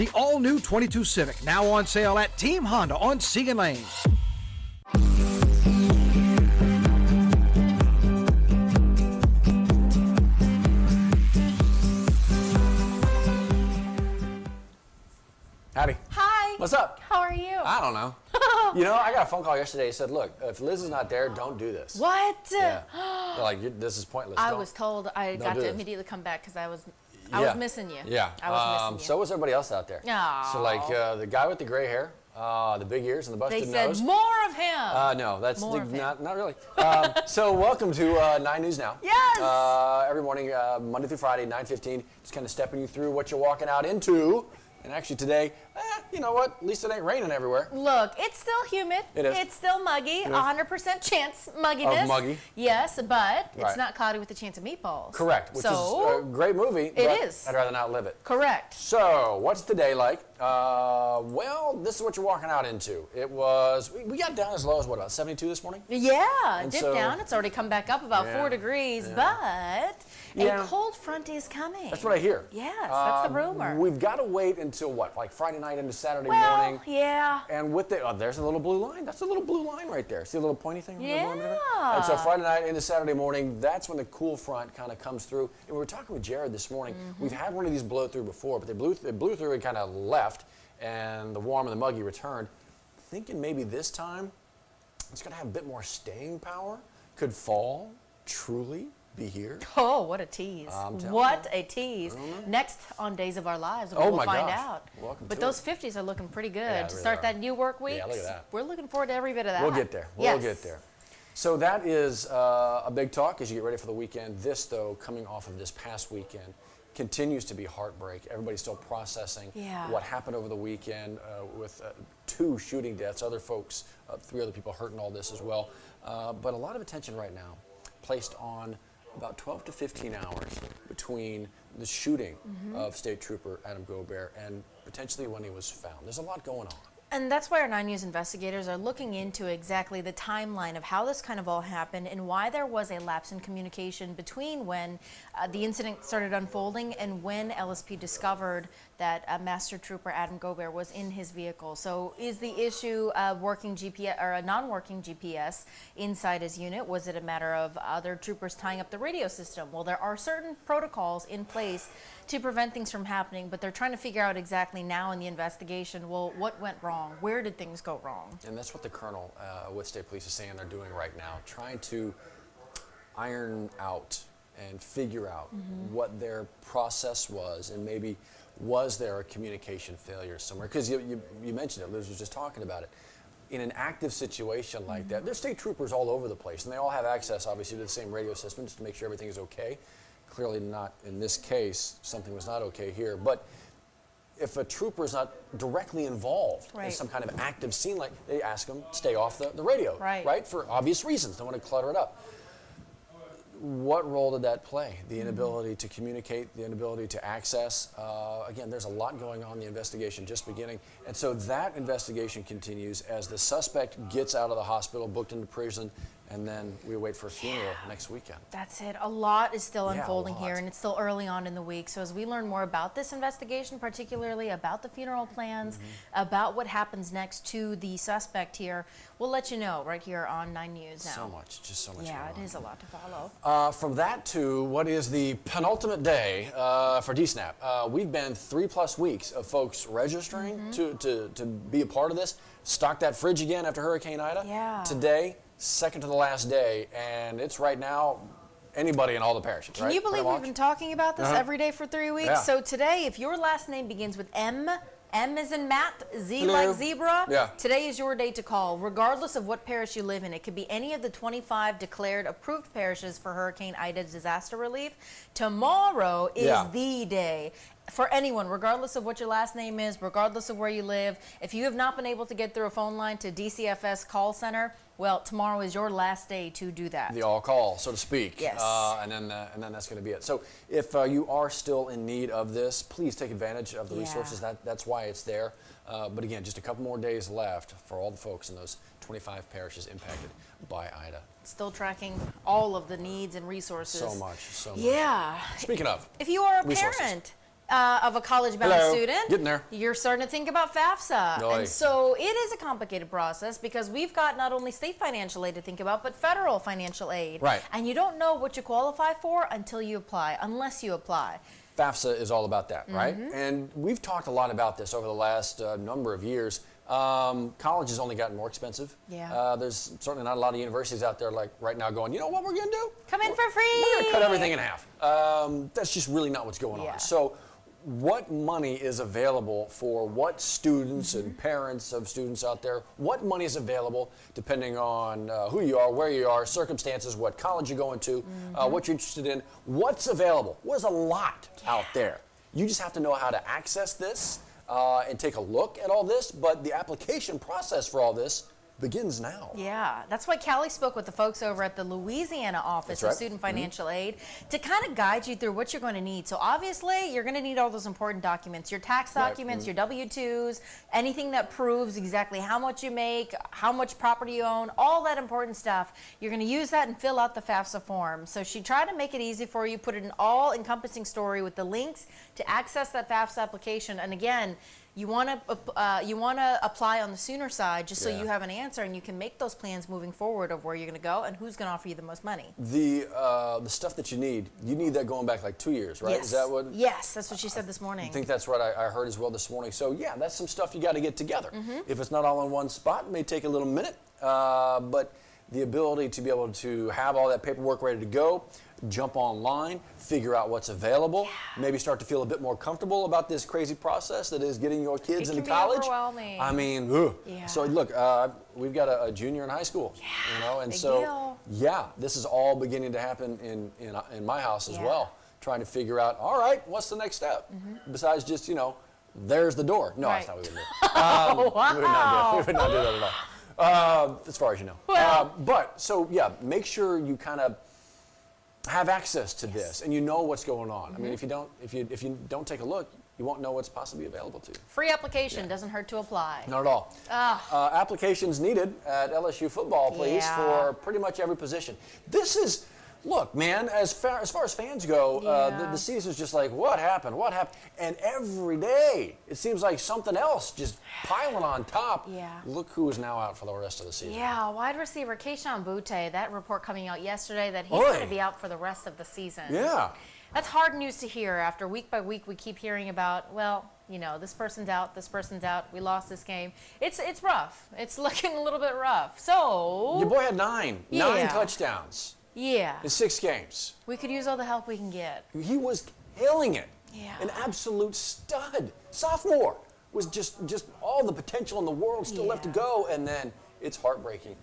The all-new 22 Civic, now on sale at Team Honda on Segan Lane. Howdy. Hi. What's up? How are you? I don't know. You know, I got a phone call yesterday. He said, look, if Liz is not there, don't do this. What? Yeah. They're like, this is pointless. I was told I got to immediately come back because I was missing you. Yeah. I was missing you. So was everybody else out there. Aww. So like the guy with the gray hair, the big ears and the busted nose. They said more of him. No, that's not really. So welcome to 9 News Now. Yes. Every morning, Monday through Friday, 9:15, just kind of stepping you through what you're walking out into. And actually today, you know what? At least it ain't raining everywhere. Look, it's still humid. It is. It's still muggy. 100% chance mugginess. Of muggy. Yes, but it's Right. not cloudy with a chance of meatballs. Correct. Which is a great movie. It is. I'd rather not live it. Correct. So, what's today like? Well, this is what you're walking out into. It was, we got down as low as what, about 72 this morning? Yeah, And dipped so- down. It's already come back up about 4 degrees, but Yeah. a cold front is coming. That's what I hear. Yes, that's the rumor. We've got to wait until what, like Friday night into Saturday Well, morning? yeah. And with the, there's a little blue line. That's a little blue line right there. See a little pointy thing? Yeah. And so Friday night into Saturday morning, that's when the cool front kind of comes through. And we were talking with Jared this morning. We've had one of these blow through before, but they blew through and kind of left, and the warm and the muggy returned. Thinking maybe this time it's going to have a bit more staying power. Could fall truly be here. Oh, what a tease. What a tease. Next on Days of Our Lives, we'll find out. Welcome but to those it. 50s are looking pretty good. Yeah, to they start are. that new work week, Yeah, look at that. we're looking forward to every bit of that. We'll get there. We'll get there. So that is a big talk as you get ready for the weekend. This, though, coming off of this past weekend, continues to be heartbreak. Everybody's still processing what happened over the weekend with 2 shooting deaths, other folks, 3 other people hurt in all this as well. But a lot of attention right now placed on about 12 to 15 hours between the shooting of State Trooper Adam Gobert and potentially when he was found. There's a lot going on. And that's why our 9 News investigators are looking into exactly the timeline of how this kind of all happened and why there was a lapse in communication between when the incident started unfolding and when LSP discovered that Master Trooper Adam Gobert was in his vehicle. So is the issue a working GPS or a non-working GPS inside his unit? Was it a matter of other troopers tying up the radio system? Well, there are certain protocols in place to prevent things from happening, but they're trying to figure out exactly now in the investigation, well, what went wrong? Where did things go wrong? And that's what the colonel with State Police is saying they're doing right now, trying to iron out and figure out what their process was, and maybe was there a communication failure somewhere? Because you mentioned it, Liz was just talking about it. In an active situation like that, there's state troopers all over the place, and they all have access, obviously, to the same radio system just to make sure everything is okay. Clearly not in this case, something was not okay here, but if a trooper is not directly involved in some kind of active scene, like they ask them stay off the radio, right? For obvious reasons, they want to clutter it up. What role did that play? The inability to communicate, the inability to access. Again, there's a lot going on in the investigation just beginning. And so that investigation continues as the suspect gets out of the hospital, booked into prison, and then we wait for a funeral next weekend. That's it. A lot is still unfolding here, and it's still early on in the week. So as we learn more about this investigation, particularly about the funeral plans, about what happens next to the suspect here, we'll let you know right here on 9 News Now. So much, just so much. Yeah, it is a lot to follow. From that to what is the penultimate day for DSNAP. We've been 3+ weeks of folks registering to be a part of this. Stock that fridge again after Hurricane Ida. Yeah. Today, second to the last day, and it's right now anybody in all the parishes. Can you believe we've been talking about this every day for 3 weeks? Yeah. So today, if your last name begins with M as in Matt, Z like zebra, today is your day to call, regardless of what parish you live in. It could be any of the 25 declared approved parishes for Hurricane Ida disaster relief. Tomorrow is the day. For anyone, regardless of what your last name is, regardless of where you live, if you have not been able to get through a phone line to DCFS call center, well, tomorrow is your last day to do that. The all call, so to speak. Yes. And then that's going to be it. So if you are still in need of this, please take advantage of the resources. That's why it's there. But again, just a couple more days left for all the folks in those 25 parishes impacted by Ida. Still tracking all of the needs and resources. So much, so much. Yeah. Speaking of if you are a resources. parent, of a college-bound Hello. student, Getting there. you're starting to think about FAFSA. Oy. And so it is a complicated process because we've got not only state financial aid to think about, but federal financial aid. Right. And you don't know what you qualify for until you apply, unless you apply. FAFSA is all about that, right? And we've talked a lot about this over the last number of years. College has only gotten more expensive. Yeah. There's certainly not a lot of universities out there like right now going, you know what we're going to do? Come in for free. We're going to cut everything in half. That's just really not what's going Yeah. on. So what money is available for what students and parents of students out there? What money is available depending on who you are, where you are, circumstances, what college you're going to, what you're interested in? What's available? There's a lot out there. You just have to know how to access this and take a look at all this, but the application process for all this begins now. Yeah, that's why Callie spoke with the folks over at the Louisiana Office That's of right. Student Financial Aid to kind of guide you through what you're going to need. So obviously, you're going to need all those important documents, your tax Right. documents, your W-2s, anything that proves exactly how much you make, how much property you own, all that important stuff. You're going to use that and fill out the FAFSA form. So she tried to make it easy for you, put it in all-encompassing story with the links to access that FAFSA application. And again, you want to apply on the sooner side just so Yeah. you have an answer and you can make those plans moving forward of where you're going to go and who's going to offer you the most money. The stuff that you need that going back like 2 years, right? Yes. Is that what? Yes, that's what she said this morning. I think that's what I heard as well this morning. So yeah, that's some stuff you got to get together. If it's not all in one spot, it may take a little minute, but the ability to be able to have all that paperwork ready to go, jump online, figure out what's available, maybe start to feel a bit more comfortable about this crazy process that is getting your kids It into can be college. overwhelming. I mean, ugh. Yeah. So look, we've got a junior in high school, you know, and big so deal. yeah, this is all beginning to happen in my house as Yeah. well. Trying to figure out, all right, what's the next step besides just there's the door. No, that's Right. not what we would do. Wow. We would not do that at all. As far as you know. Well- But so yeah, make sure you kind of have access to this and you know what's going on. I mean, if you don't take a look, you won't know what's possibly available to you. Free application, doesn't hurt to apply. Not at all. Applications needed at LSU football, please, Yeah. for pretty much every position. This is, look, man, as far as fans go, Yeah. the season's just like, what happened? What happened? And every day, it seems like something else just piling on top. Yeah. Look who is now out for the rest of the season. Yeah, wide receiver Keyshawn Butte, that report coming out yesterday that he's Oy. going to be out for the rest of the season. Yeah. That's hard news to hear after week by week we keep hearing about, well, this person's out, we lost this game. It's rough. It's looking a little bit rough. So, Your boy had nine Yeah. touchdowns yeah, in 6 games. we could use all the help we can get. He was killing it. Yeah. An absolute stud. Sophomore was just all the potential in the world still left to Yeah. go, and then it's heartbreaking.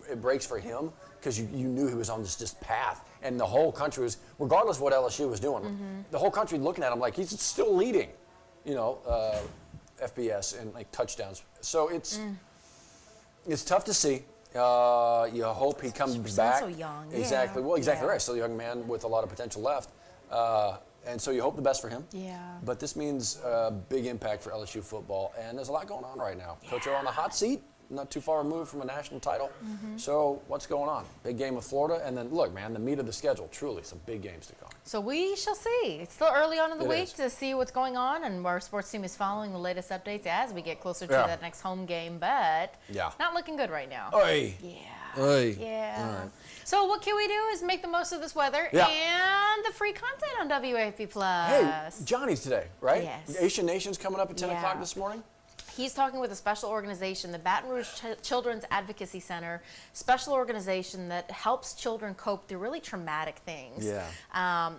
It breaks for him because you knew he was on this path, and the whole country was, regardless of what LSU was doing, the whole country looking at him like he's still leading, FBS and like touchdowns. So it's tough to see. You hope he comes He's back. so young. Exactly. Yeah. Well, exactly Yeah. right. Still a young man with a lot of potential left. And so you hope the best for him. Yeah. But this means a big impact for LSU football, and there's a lot going on right now. Coach O on the hot seat, not too far removed from a national title. So what's going on? Big game with Florida, and then look, man, the meat of the schedule. Truly, some big games to come. So we shall see. It's still early on in the It week is. to see what's going on, and our sports team is following the latest updates as we get closer to Yeah. that next home game, but Yeah. not looking good right now. Oi. Yeah. Oi. Yeah. All right. So what can we do is make the most of this weather Yeah. and the free content on WAFB Plus. Hey, Johnny's today, right? Yes. Asian Nation's coming up at 10 Yeah. o'clock this morning. He's talking with a special organization, the Baton Rouge Children's Advocacy Center, special organization that helps children cope through really traumatic things. Yeah.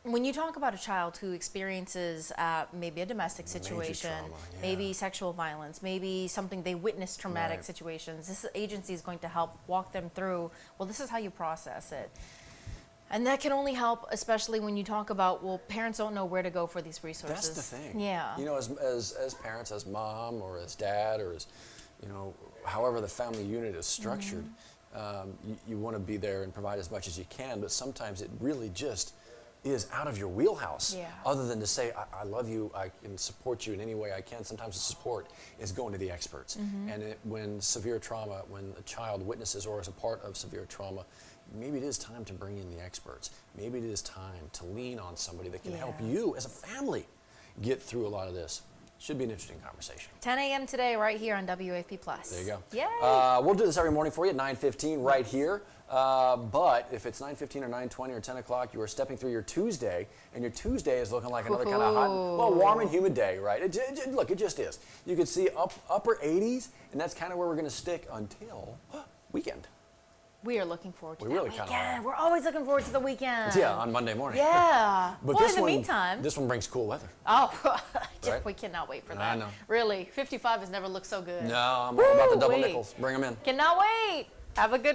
When you talk about a child who experiences maybe a domestic situation, trauma, yeah. maybe sexual violence, maybe something they witnessed traumatic Right. situations, this agency is going to help walk them through, well, this is how you process it. And that can only help, especially when you talk about, well, parents don't know where to go for these resources. That's the thing. Yeah. As parents, as mom or as dad or as, however the family unit is structured, you want to be there and provide as much as you can, but sometimes it really just is out of your wheelhouse. Yeah. Other than to say, I love you, I can support you in any way I can. Sometimes the support is going to the experts. And when severe trauma, when a child witnesses or is a part of severe trauma, maybe it is time to bring in the experts. Maybe it is time to lean on somebody that can help Yeah. you as a family. get through a lot of this. Should be an interesting conversation. 10 a.m. today, right here on WAFB+. There you go. Yay! We'll do this every morning for you at 9:15 right here. But if it's 9:15 or 9:20 or 10 o'clock, you are stepping through your Tuesday, and your Tuesday is looking like another kind of hot, well, warm and humid day, right? Look, it just is. You can see upper 80s, and that's kind of where we're going to stick until weekend. We are looking forward to We that really kinda weekend. are. We're always looking forward to the weekend. Yeah, on Monday morning. Yeah. But well, this in the one, meantime. this one brings cool weather. Oh, Right? we cannot wait for that. I know. Really, 55 has never looked so good. No, I'm all about the double Woo-wee. nickels. Bring them in. Cannot wait. Have a good